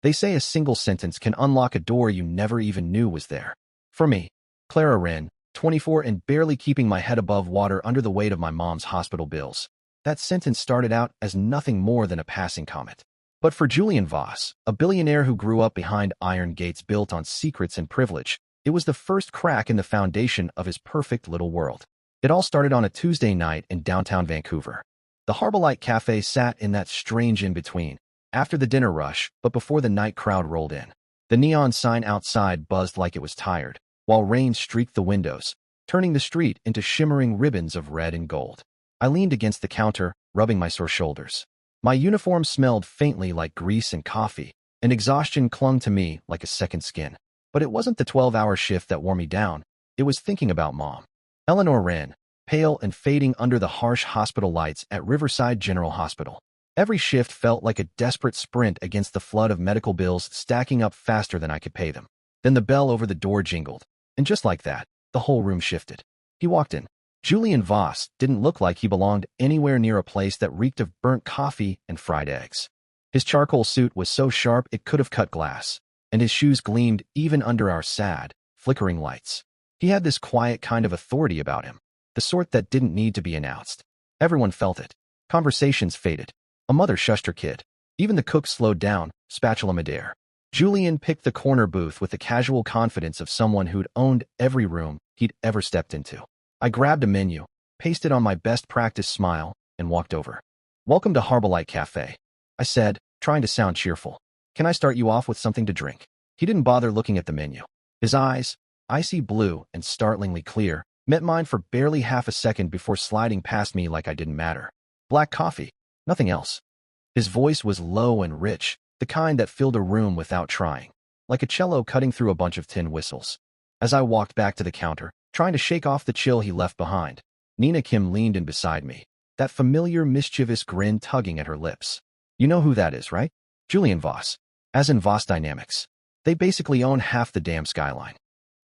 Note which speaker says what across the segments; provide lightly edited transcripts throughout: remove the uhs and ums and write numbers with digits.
Speaker 1: They say a single sentence can unlock a door you never even knew was there. For me, Clara Wren, 24 and barely keeping my head above water under the weight of my mom's hospital bills. That sentence started out as nothing more than a passing comment. But for Julian Voss, a billionaire who grew up behind iron gates built on secrets and privilege, it was the first crack in the foundation of his perfect little world. It all started on a Tuesday night in downtown Vancouver. The Harbourlight Cafe sat in that strange in-between, after the dinner rush, but before the night crowd rolled in. The neon sign outside buzzed like it was tired, while rain streaked the windows, turning the street into shimmering ribbons of red and gold. I leaned against the counter, rubbing my sore shoulders. My uniform smelled faintly like grease and coffee, and exhaustion clung to me like a second skin. But it wasn't the 12-hour shift that wore me down. It was thinking about Mom. Eleanor Wren, pale and fading under the harsh hospital lights at Riverside General Hospital. Every shift felt like a desperate sprint against the flood of medical bills stacking up faster than I could pay them. Then the bell over the door jingled, and just like that, the whole room shifted. He walked in. Julian Voss didn't look like he belonged anywhere near a place that reeked of burnt coffee and fried eggs. His charcoal suit was so sharp it could have cut glass, and his shoes gleamed even under our sad, flickering lights. He had this quiet kind of authority about him, the sort that didn't need to be announced. Everyone felt it. Conversations faded. A mother shushed her kid. Even the cook slowed down, spatula midair. Julian picked the corner booth with the casual confidence of someone who'd owned every room he'd ever stepped into. I grabbed a menu, pasted on my best practice smile, and walked over. "Welcome to Harbourlight Cafe," I said, trying to sound cheerful. "Can I start you off with something to drink?" He didn't bother looking at the menu. His eyes, icy blue and startlingly clear, met mine for barely half a second before sliding past me like I didn't matter. "Black coffee. Nothing else." His voice was low and rich, the kind that filled a room without trying, like a cello cutting through a bunch of tin whistles. As I walked back to the counter, trying to shake off the chill he left behind, Nina Kim leaned in beside me, that familiar mischievous grin tugging at her lips. "You know who that is, right? Julian Voss. As in Voss Dynamics. They basically own half the damn skyline."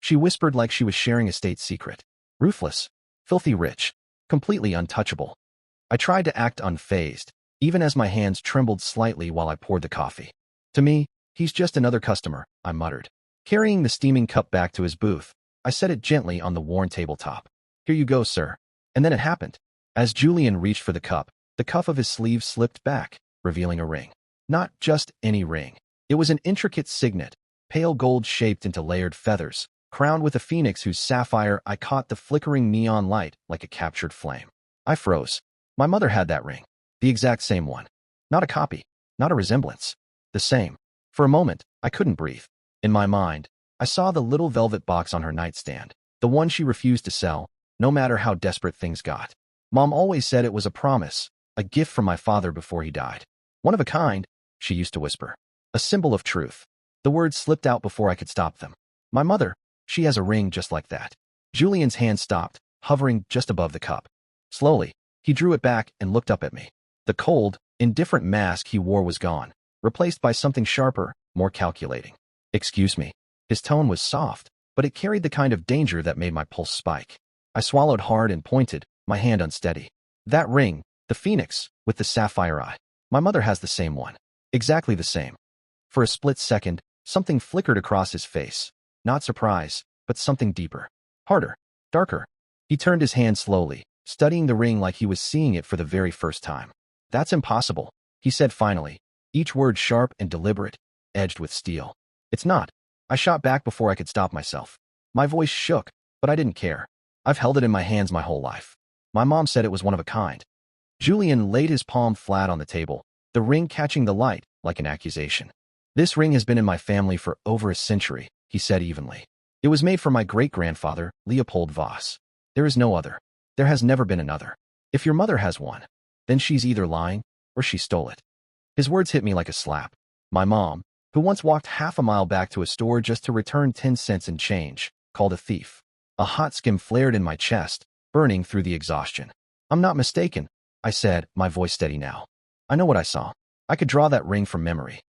Speaker 1: She whispered like she was sharing a state secret. "Ruthless. Filthy rich. Completely untouchable." I tried to act unfazed, even as my hands trembled slightly while I poured the coffee. "To me, he's just another customer," I muttered. Carrying the steaming cup back to his booth, I set it gently on the worn tabletop. "Here you go, sir." And then it happened. As Julian reached for the cup, the cuff of his sleeve slipped back, revealing a ring. Not just any ring. It was an intricate signet, pale gold shaped into layered feathers, crowned with a phoenix whose sapphire I caught the flickering neon light like a captured flame. I froze. My mother had that ring. The exact same one. Not a copy. Not a resemblance. The same. For a moment, I couldn't breathe. In my mind, I saw the little velvet box on her nightstand, the one she refused to sell, no matter how desperate things got. Mom always said it was a promise, a gift from my father before he died. "One of a kind," she used to whisper. "A symbol of truth." The words slipped out before I could stop them. "My mother, she has a ring just like that." Julian's hand stopped, hovering just above the cup. Slowly, he drew it back and looked up at me. The cold, indifferent mask he wore was gone, replaced by something sharper, more calculating. "Excuse me." His tone was soft, but it carried the kind of danger that made my pulse spike. I swallowed hard and pointed, my hand unsteady. "That ring, the phoenix, with the sapphire eye. My mother has the same one. Exactly the same." For a split second, something flickered across his face. Not surprise, but something deeper. Harder. Darker. He turned his hand slowly, studying the ring like he was seeing it for the very first time. "That's impossible," he said finally, each word sharp and deliberate, edged with steel. "It's not." I shot back before I could stop myself. My voice shook, but I didn't care. "I've held it in my hands my whole life. My mom said it was one of a kind." Julian laid his palm flat on the table, the ring catching the light like an accusation. "This ring has been in my family for over a century," he said evenly. "It was made for my great-grandfather, Leopold Voss. There is no other. There has never been another. If your mother has one, then she's either lying or she stole it." His words hit me like a slap. My mom, who once walked half a mile back to a store just to return 10 cents in change, called a thief. A hot skim flared in my chest, burning through the exhaustion. "I'm not mistaken," I said, my voice steady now. "I know what I saw. I could draw that ring from memory."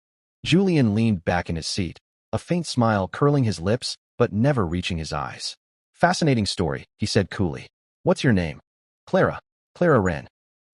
Speaker 1: Julian leaned back in his seat, a faint smile curling his lips but never reaching his eyes. "Fascinating story," he said coolly. "What's your name?" "Clara. Clara Wren."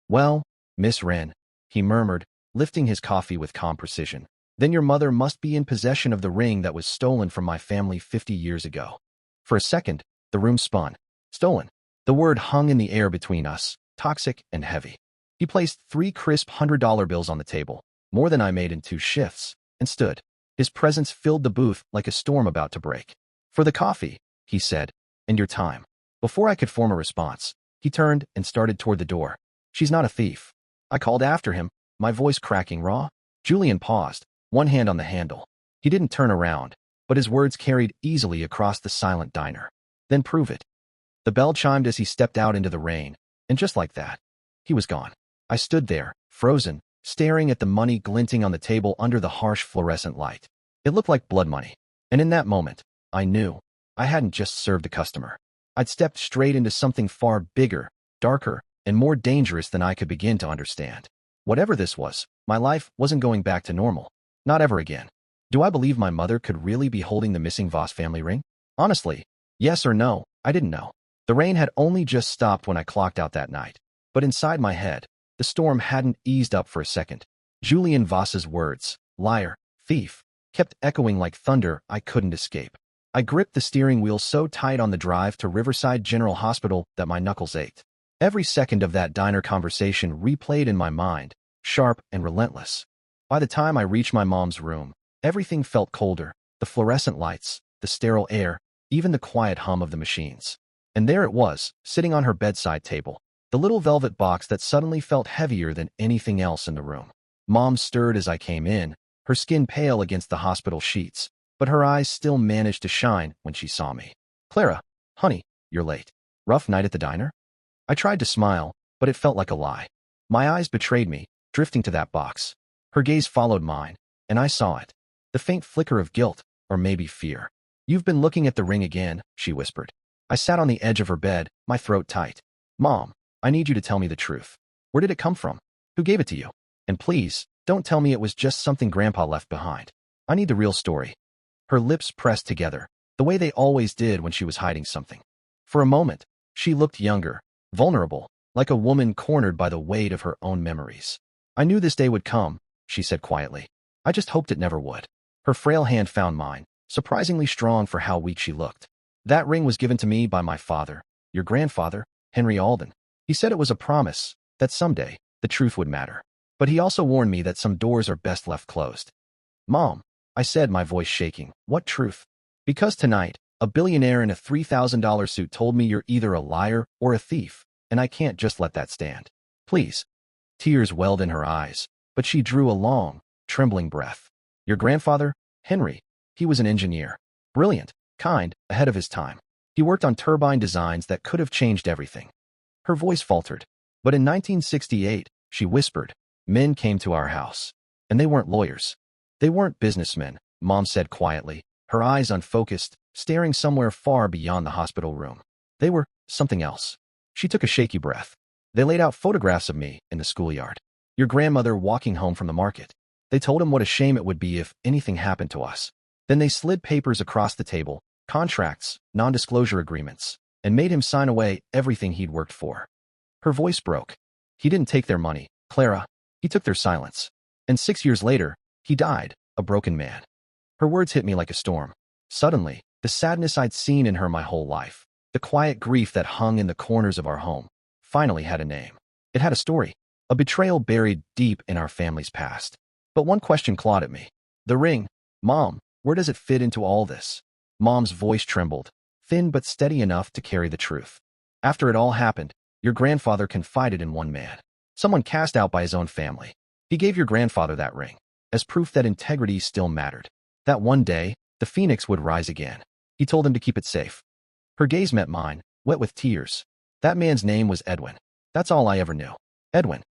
Speaker 1: "Well, Miss Wren," he murmured, lifting his coffee with calm precision. Then your mother must be in possession of the ring that was stolen from my family 50 years ago. For a second, the room spun. Stolen. The word hung in the air between us, toxic and heavy. He placed 3 crisp $100 bills on the table, more than I made in 2 shifts, and stood. His presence filled the booth like a storm about to break. For the coffee, he said, and your time. Before I could form a response, he turned and started toward the door. She's not a thief. I called after him, my voice cracking raw. Julian paused, one hand on the handle. He didn't turn around, but his words carried easily across the silent diner. Then prove it. The bell chimed as he stepped out into the rain, and just like that, he was gone. I stood there, frozen, staring at the money glinting on the table under the harsh fluorescent light. It looked like blood money, and in that moment, I knew I hadn't just served a customer. I'd stepped straight into something far bigger, darker, and more dangerous than I could begin to understand. Whatever this was, my life wasn't going back to normal. Not ever again. Do I believe my mother could really be holding the missing Voss family ring? Honestly, yes or no, I didn't know. The rain had only just stopped when I clocked out that night. But inside my head, the storm hadn't eased up for a second. Julian Voss's words, liar, thief, kept echoing like thunder I couldn't escape. I gripped the steering wheel so tight on the drive to Riverside General Hospital that my knuckles ached. Every second of that diner conversation replayed in my mind, sharp and relentless. By the time I reached my mom's room, everything felt colder, the fluorescent lights, the sterile air, even the quiet hum of the machines. And there it was, sitting on her bedside table, the little velvet box that suddenly felt heavier than anything else in the room. Mom stirred as I came in, her skin pale against the hospital sheets, but her eyes still managed to shine when she saw me. Clara, honey, you're late. Rough night at the diner? I tried to smile, but it felt like a lie. My eyes betrayed me, drifting to that box. Her gaze followed mine, and I saw it. The faint flicker of guilt, or maybe fear. You've been looking at the ring again, she whispered. I sat on the edge of her bed, my throat tight. Mom, I need you to tell me the truth. Where did it come from? Who gave it to you? And please, don't tell me it was just something Grandpa left behind. I need the real story. Her lips pressed together, the way they always did when she was hiding something. For a moment, she looked younger, vulnerable, like a woman cornered by the weight of her own memories. I knew this day would come, she said quietly. I just hoped it never would. Her frail hand found mine, surprisingly strong for how weak she looked. That ring was given to me by my father, your grandfather, Henry Alden. He said it was a promise that someday the truth would matter. But he also warned me that some doors are best left closed. Mom, I said, my voice shaking, what truth? Because tonight, a billionaire in a $3,000 suit told me you're either a liar or a thief, and I can't just let that stand. Please. Tears welled in her eyes, but she drew a long, trembling breath. Your grandfather, Henry, he was an engineer. Brilliant, kind, ahead of his time. He worked on turbine designs that could have changed everything. Her voice faltered. But in 1968, she whispered, men came to our house. And they weren't lawyers. They weren't businessmen, Mom said quietly, her eyes unfocused, staring somewhere far beyond the hospital room. They were something else. She took a shaky breath. They laid out photographs of me in the schoolyard. Your grandmother walking home from the market. They told him what a shame it would be if anything happened to us. Then they slid papers across the table, contracts, non-disclosure agreements, and made him sign away everything he'd worked for. Her voice broke. He didn't take their money, Clara. He took their silence. And 6 years later, he died, a broken man. Her words hit me like a storm. Suddenly, the sadness I'd seen in her my whole life, the quiet grief that hung in the corners of our home, finally had a name. It had a story, a betrayal buried deep in our family's past. But one question clawed at me. The ring. Mom, where does it fit into all this? Mom's voice trembled, thin but steady enough to carry the truth. After it all happened, your grandfather confided in one man, someone cast out by his own family. He gave your grandfather that ring, as proof that integrity still mattered. That one day, the phoenix would rise again. He told him to keep it safe. Her gaze met mine, wet with tears. That man's name was Edwin. That's all I ever knew. Edwin.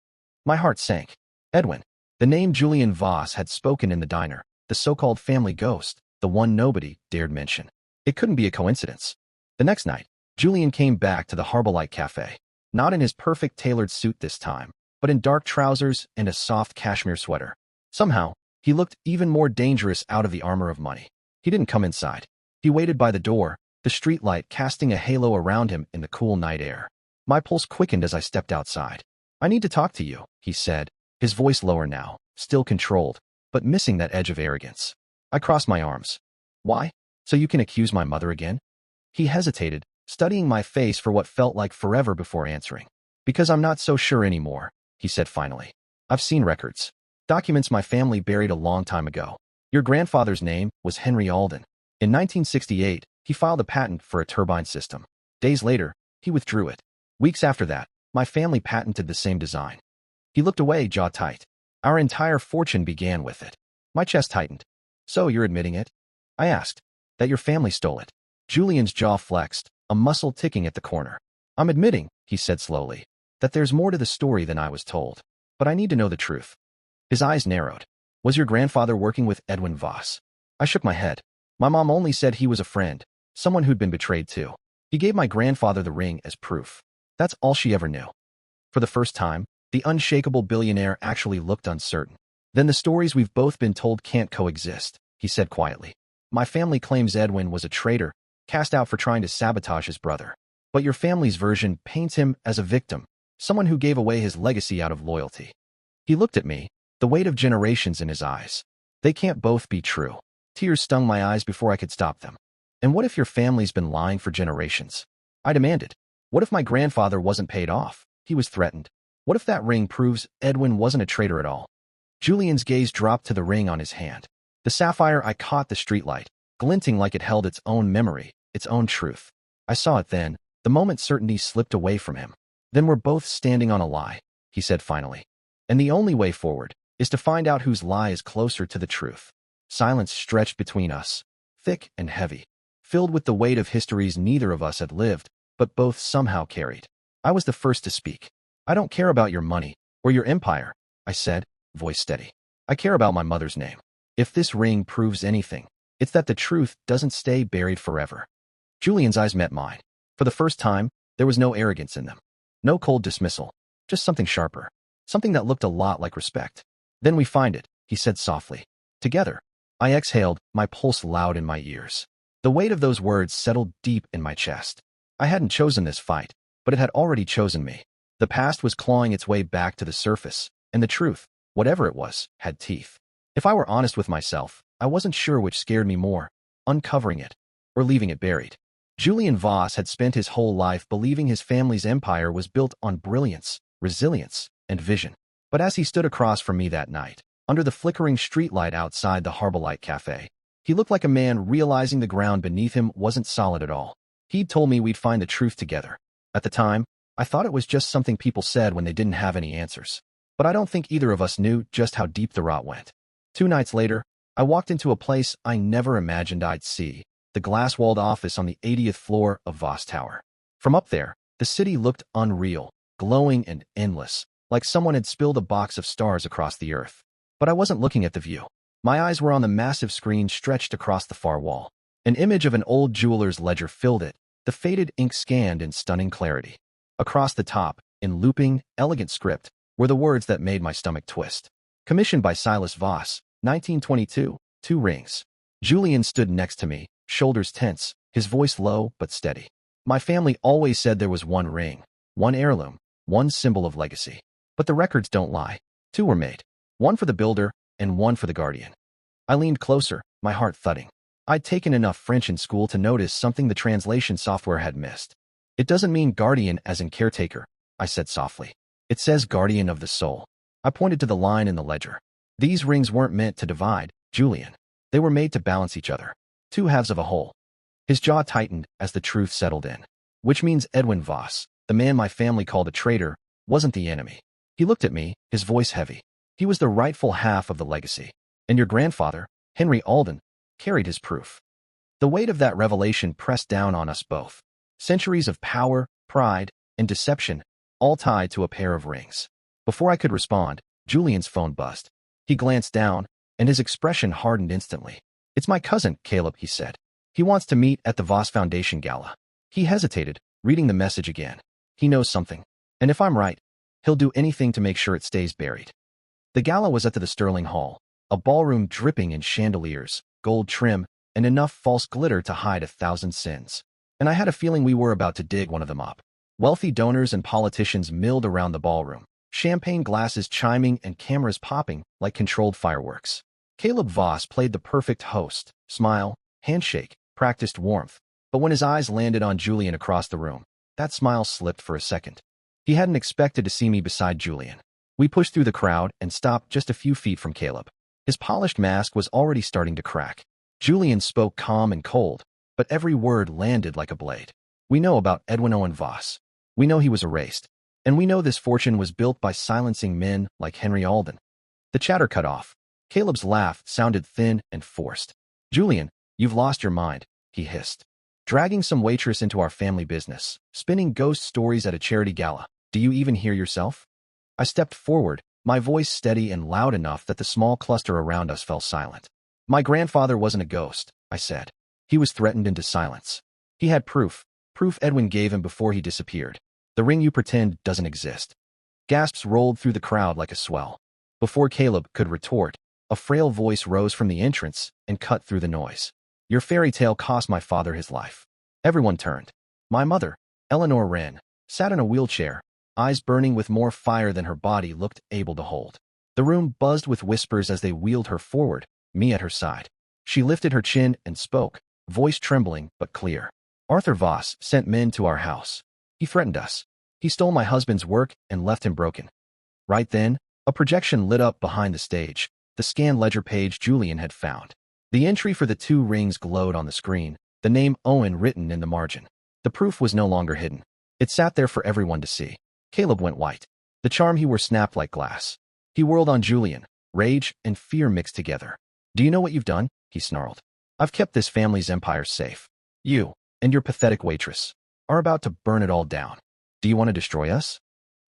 Speaker 1: My heart sank. Edwin. The name Julian Voss had spoken in the diner, the so-called family ghost, the one nobody dared mention. It couldn't be a coincidence. The next night, Julian came back to the Harbolite Cafe, not in his perfect tailored suit this time, but in dark trousers and a soft cashmere sweater. Somehow, he looked even more dangerous out of the armor of money. He didn't come inside. He waited by the door, the streetlight casting a halo around him in the cool night air. My pulse quickened as I stepped outside. I need to talk to you, he said, his voice lower now, still controlled. but missing that edge of arrogance. I crossed my arms. Why? So you can accuse my mother again? He hesitated, studying my face for what felt like forever before answering. Because I'm not so sure anymore, he said finally. I've seen records. Documents my family buried a long time ago. Your grandfather's name was Henry Alden. In 1968, he filed a patent for a turbine system. Days later, he withdrew it. Weeks after that, my family patented the same design. He looked away, jaw tight. Our entire fortune began with it. My chest tightened. So you're admitting it? I asked. That your family stole it. Julian's jaw flexed, a muscle ticking at the corner. I'm admitting, he said slowly, that there's more to the story than I was told. But I need to know the truth. His eyes narrowed. Was your grandfather working with Edwin Voss? I shook my head. My mom only said he was a friend, someone who'd been betrayed too. He gave my grandfather the ring as proof. That's all she ever knew. For the first time, the unshakable billionaire actually looked uncertain. Then the stories we've both been told can't coexist, he said quietly. My family claims Edwin was a traitor, cast out for trying to sabotage his brother. But your family's version paints him as a victim, someone who gave away his legacy out of loyalty. He looked at me, the weight of generations in his eyes. They can't both be true. Tears stung my eyes before I could stop them. And what if your family's been lying for generations? I demanded. What if my grandfather wasn't paid off? He was threatened. What if that ring proves Edwin wasn't a traitor at all? Julian's gaze dropped to the ring on his hand. The sapphire I caught the streetlight, glinting like it held its own memory, its own truth. I saw it then, the moment certainty slipped away from him. Then we're both standing on a lie, he said finally. And the only way forward is to find out whose lie is closer to the truth. Silence stretched between us, thick and heavy, filled with the weight of histories neither of us had lived, but both somehow carried. I was the first to speak. I don't care about your money or your empire, I said, voice steady. I care about my mother's name. If this ring proves anything, it's that the truth doesn't stay buried forever. Julian's eyes met mine. For the first time, there was no arrogance in them. No cold dismissal, just something sharper, something that looked a lot like respect. Then we find it, he said softly. Together. I exhaled, my pulse loud in my ears. The weight of those words settled deep in my chest. I hadn't chosen this fight, but it had already chosen me. The past was clawing its way back to the surface, and the truth, whatever it was, had teeth. If I were honest with myself, I wasn't sure which scared me more, uncovering it, or leaving it buried. Julian Voss had spent his whole life believing his family's empire was built on brilliance, resilience, and vision. But as he stood across from me that night, under the flickering streetlight outside the Harbolite Cafe, he looked like a man realizing the ground beneath him wasn't solid at all. He'd told me we'd find the truth together. At the time, I thought it was just something people said when they didn't have any answers. But I don't think either of us knew just how deep the rot went. 2 nights later, I walked into a place I never imagined I'd see, the glass-walled office on the 80th floor of Voss Tower. From up there, the city looked unreal, glowing and endless, like someone had spilled a box of stars across the earth. But I wasn't looking at the view. My eyes were on the massive screen stretched across the far wall. An image of an old jeweler's ledger filled it, the faded ink scanned in stunning clarity. Across the top, in looping, elegant script, were the words that made my stomach twist. Commissioned by Silas Voss, 1922, 2 rings. Julian stood next to me, shoulders tense, his voice low but steady. My family always said there was one ring, one heirloom, one symbol of legacy. But the records don't lie. 2 were made. One for the builder, and one for the guardian. I leaned closer, my heart thudding. I'd taken enough French in school to notice something the translation software had missed. It doesn't mean guardian as in caretaker, I said softly. It says guardian of the soul. I pointed to the line in the ledger. These rings weren't meant to divide, Julian. They were made to balance each other. 2 halves of a whole. His jaw tightened as the truth settled in. Which means Edwin Voss, the man my family called a traitor, wasn't the enemy. He looked at me, his voice heavy. He was the rightful half of the legacy. And your grandfather, Henry Alden, carried his proof. The weight of that revelation pressed down on us both. Centuries of power, pride, and deception, all tied to a pair of rings. Before I could respond, Julian's phone buzzed. He glanced down, and his expression hardened instantly. It's my cousin, Caleb, he said. He wants to meet at the Voss Foundation Gala. He hesitated, reading the message again. He knows something. And if I'm right, he'll do anything to make sure it stays buried. The gala was at the Sterling Hall, a ballroom dripping in chandeliers, gold trim, and enough false glitter to hide 1,000 sins. And I had a feeling we were about to dig one of them up. Wealthy donors and politicians milled around the ballroom, champagne glasses chiming and cameras popping like controlled fireworks. Caleb Voss played the perfect host. Smile, handshake, practiced warmth. But when his eyes landed on Julian across the room, that smile slipped for a second. He hadn't expected to see me beside Julian. We pushed through the crowd and stopped just a few feet from Caleb. His polished mask was already starting to crack. Julian spoke calm and cold, but every word landed like a blade. We know about Edwin Owen Voss. We know he was erased. And we know this fortune was built by silencing men like Henry Alden. The chatter cut off. Caleb's laugh sounded thin and forced. Julian, you've lost your mind, he hissed. Dragging some waitress into our family business, spinning ghost stories at a charity gala. Do you even hear yourself? I stepped forward, my voice steady and loud enough that the small cluster around us fell silent. My grandfather wasn't a ghost, I said. He was threatened into silence. He had proof Edwin gave him before he disappeared. The ring you pretend doesn't exist. Gasps rolled through the crowd like a swell. Before Caleb could retort, a frail voice rose from the entrance and cut through the noise. Your fairy tale cost my father his life. Everyone turned. My mother, Eleanor Wren, sat in a wheelchair, eyes burning with more fire than her body looked able to hold. The room buzzed with whispers as they wheeled her forward, me at her side. She lifted her chin and spoke, voice trembling but clear. Arthur Voss sent men to our house. He threatened us. He stole my husband's work and left him broken. Right then, a projection lit up behind the stage, the scan ledger page Julian had found. The entry for the 2 rings glowed on the screen, the name Owen written in the margin. The proof was no longer hidden. It sat there for everyone to see. Caleb went white. The charm he wore snapped like glass. He whirled on Julian, rage and fear mixed together. Do you know what you've done? He snarled. I've kept this family's empire safe. You, and your pathetic waitress, are about to burn it all down. Do you want to destroy us?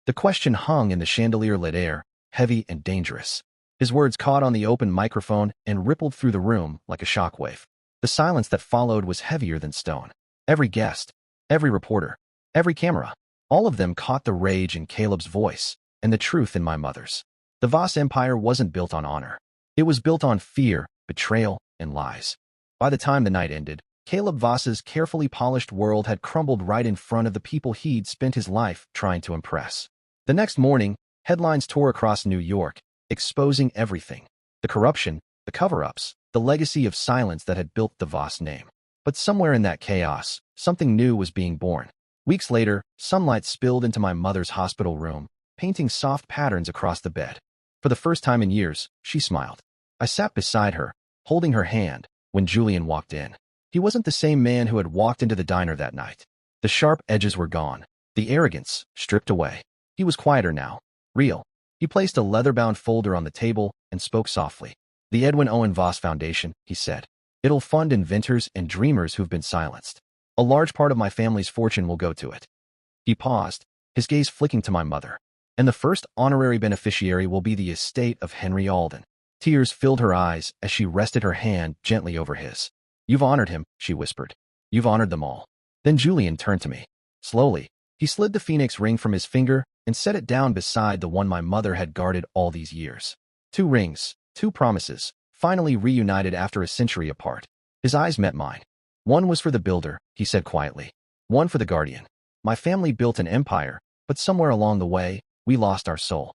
Speaker 1: The question hung in the chandelier-lit air, heavy and dangerous. His words caught on the open microphone and rippled through the room like a shockwave. The silence that followed was heavier than stone. Every guest, every reporter, every camera, all of them caught the rage in Caleb's voice and the truth in my mother's. The Voss empire wasn't built on honor. It was built on fear, betrayal, and lies. By the time the night ended, Caleb Voss's carefully polished world had crumbled right in front of the people he'd spent his life trying to impress. The next morning, headlines tore across New York, exposing everything. The corruption, the cover-ups, the legacy of silence that had built the Voss name. But somewhere in that chaos, something new was being born. Weeks later, sunlight spilled into my mother's hospital room, painting soft patterns across the bed. For the first time in years, she smiled. I sat beside her, holding her hand, when Julian walked in. He wasn't the same man who had walked into the diner that night. The sharp edges were gone, the arrogance stripped away. He was quieter now, real. He placed a leather-bound folder on the table and spoke softly. The Edwin Owen Voss Foundation, he said. It'll fund inventors and dreamers who've been silenced. A large part of my family's fortune will go to it. He paused, his gaze flicking to my mother. And the first honorary beneficiary will be the estate of Henry Alden. Tears filled her eyes as she rested her hand gently over his. You've honored him, she whispered. You've honored them all. Then Julian turned to me. Slowly, he slid the phoenix ring from his finger and set it down beside the one my mother had guarded all these years. 2 rings, 2 promises, finally reunited after a century apart. His eyes met mine. One was for the builder, he said quietly. One for the guardian. My family built an empire, but somewhere along the way, we lost our soul.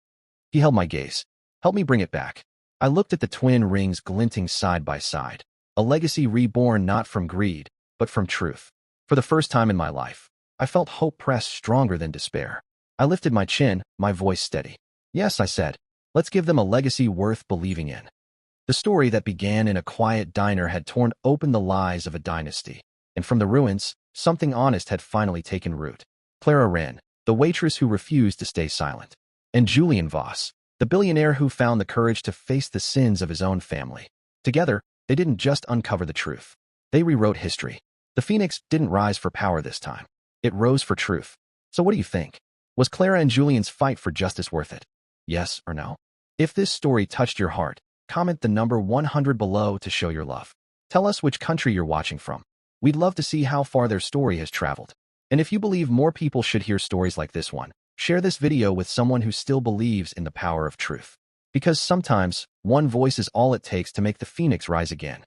Speaker 1: He held my gaze. Help me bring it back. I looked at the twin rings glinting side by side. A legacy reborn not from greed, but from truth. For the first time in my life, I felt hope press stronger than despair. I lifted my chin, my voice steady. Yes, I said. Let's give them a legacy worth believing in. The story that began in a quiet diner had torn open the lies of a dynasty. And from the ruins, something honest had finally taken root. Clara Wren, the waitress who refused to stay silent. And Julian Voss, the billionaire who found the courage to face the sins of his own family. Together, they didn't just uncover the truth. They rewrote history. The phoenix didn't rise for power this time. It rose for truth. So what do you think? Was Clara and Julian's fight for justice worth it? Yes or no? If this story touched your heart, comment the number 100 below to show your love. Tell us which country you're watching from. We'd love to see how far their story has traveled. And if you believe more people should hear stories like this one, share this video with someone who still believes in the power of truth. Because sometimes, one voice is all it takes to make the phoenix rise again.